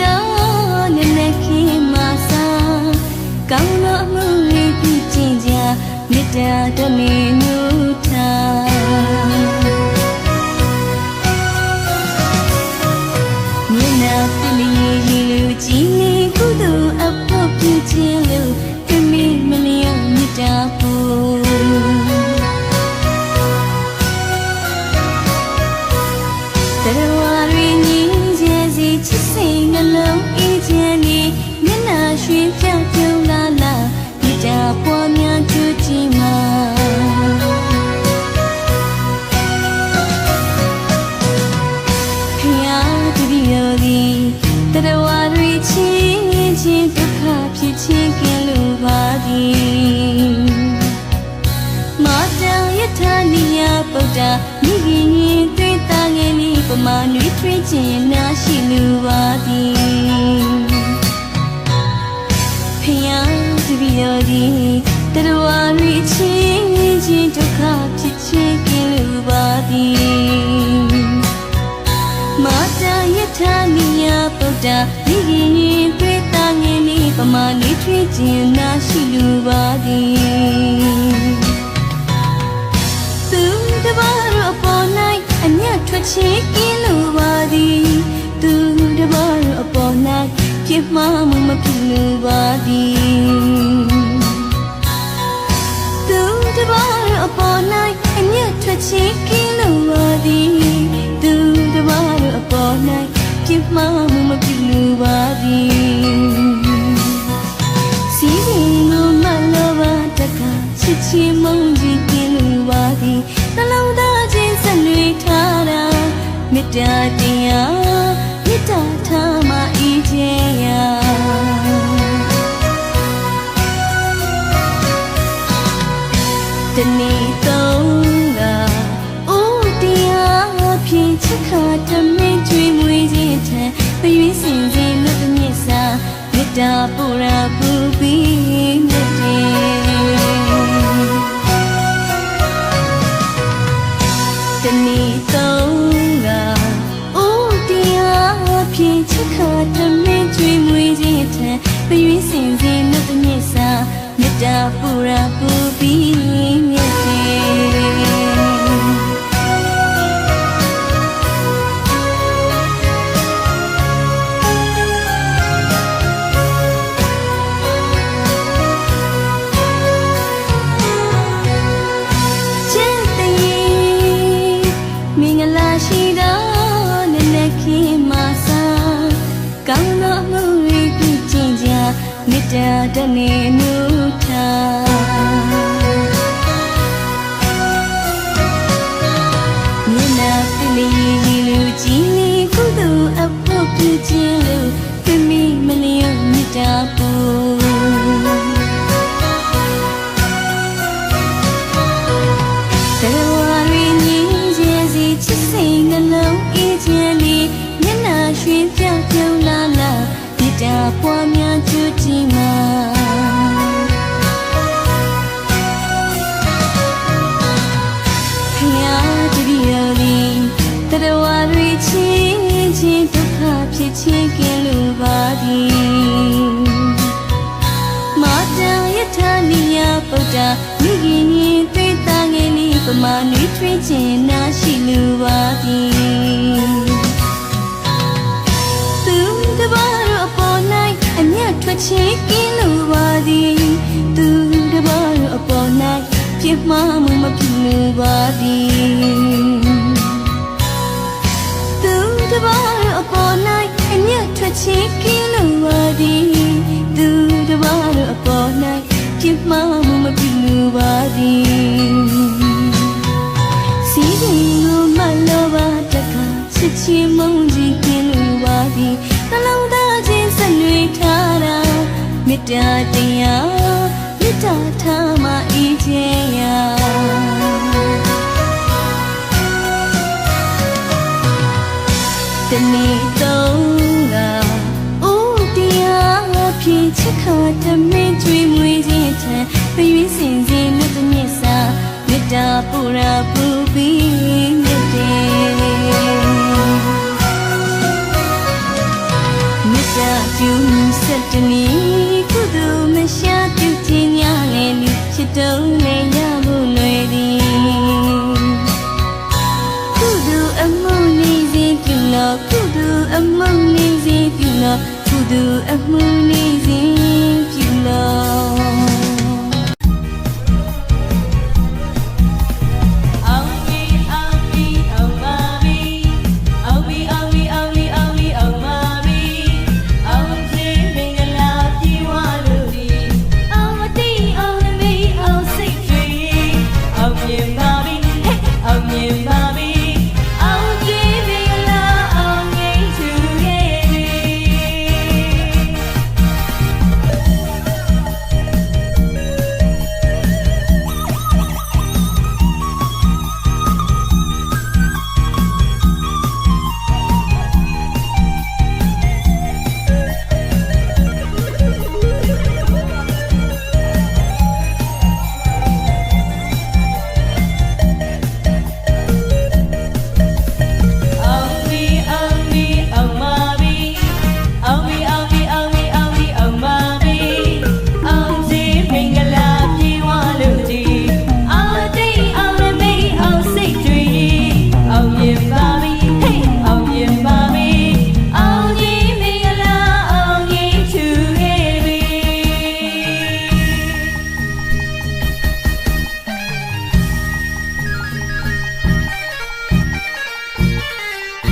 တော့နဲ့နဲ့ခင်မစားကောင်းတော့မှုလေးပြကျင်ကြမေတ္တာတမင်ညူထားမျက်နှာပလီရီလူကြည်နေကုသိုလ်အဖို့ပြခြင်းလို့ပြမိမလျော့မေတ္တာဖို့တရဝရီညီကျဲစီချစ်စိတ်နှလုံးအေးချမ်းနေမျက်နှာရွှင်ပြောက်ပြုံးလာလာမေတ္တာပွားများကြွကြည်မှာဖယားတပည့်တော်သည်တရဝရီချင်းချင်းဒုက္ခဖြစ်ခြင်းကင်းလို့ပါသည်မာတန်ယထာနိယဗုဒ္ဓမိခင်ရင်တွေ့တာငယ်လေးပမာနွေထွေးခြင်းနာရှိလူပါသည်ဖယားတပည့်တော်သည်တရဝရီချင်းချင်းဒုက္ခဖြစ်ခြင်းကင်းလို့ပါသည်မာတန်ယထာနိယဗုဒ္ဓမိခင်ရင်တွေ့တာငယ်လေးပမာနွေထွေးခြင်းနာရှိလူပါသည်တပါးရအပေါ်၌အညတ်ထွက်ခြင်းကင်းလို့ပါသည်သူတပါးရအပေါ်၌ပြစ်မှားမှုမဖြစ်လို့ပါသည်သူတပါးရအပေါ်၌အညတ်ထွက်ခြင်းကင်းလို့ပါသည်သူတပါးရအပေါ်၌ပြစ်မှားမှုမဖြစ်လို့ပါသည်စီရင်ကိုမလောပါတကချစ်ချင်းမုန်းကြီးကင်းလို့ပါသည်နှလုံးသားချင်းဆက်နွေထားတာမေတ္တာတရားမေတ္တာထားမှအေးချမ်းရာတနေ့သုံးကအိုးတရားဖြင့်ချစ်ခါတမင်ကျွေးမွေးခြင်းထံပရွေးစင်စေလို့တမျက်စာမေတ္တာပူရာပူပြီးမြတ်တယ်တနေ့သုံးကအိုးတရားဖြင့်ချစ်ခါတမင်ကျွေးမွေးခြင်းထံပရွေးစင်စေလို့တမျက်စာမေတ္တာပူရာပူပြီးမြတ်ရှိတော့နဲ့နဲ့ခင်မစားကောင်းတော့မှုလေးပြကျင်ကြမေတ္တာတနေနုထားမျက်နှာပလီရီလူကြည်နေကုသိုလ်အဖို့ပြခြင်းလို့ပြမိမလျော့မေတ္တာဖို့တရဝရီညီကျဲစီချစ်စိတ်နှလုံးအေးချမ်းလေးမျက်နှာရွှင်ပြောက်ပြုံးလာလာမေတ္တာပွားများကြွကြည်မှာဖယားတပည့်တော်သည်တရဝရီချင်းချင်းဒုက္ခဖြစ်ခြင်းကင်းလို့ပါသည်မာတန်ယထာနိယဗုဒ္ဓမိခင်ရင်တွေ့တာငယ်လေးပမာနွေထွေးခြင်းနာရှိလူပါသည်သူတပါးရအပေါ်၌အညတ်ထွက်ခြင်းကင်းလို့ပါသည်သူတပါးရအပေါ်၌ပြစ်မှားမှုမဖြစ်လို့ပါသည်သူတပါးရအပေါ်၌အညတ်ထွက်ခြင်းကင်းလို့ပါသည်သူတပါးရအပေါ်၌ပြစ်မှားမှုမဖြစ်လို့ပါသည်စီရင်ကိုမလောပါတကချစ်ချင်းမုန်းကြီးကင်းလို့ပါသည်နှလုံးသားချင်းဆက်နွေထားတာမေတ္တာတရားမေတ္တာထားမှအေးချမ်းရာတနေ့သုံးကအိုးတရားဖြင့်ချစ်ခါတမင်ကျွေးမွေးခြင်းထံပရွေးစင်စေလို့တမျက်စာမေတ္တာပူရာပူပြီးမြတ်တယ် မေတ္တာပြုဆက်တနည်းကုသိုလ်မရှာပြုခြင်းများနဲ့လူချစ်တုံးနဲ့ရဖို့လွယ်သည်ကုသိုလ်အမှုနေစေပြုလို့ကုသိုလ်အမှုနေစေပြုလို့ကုသိုလ်အမှုနေစေပြုလို့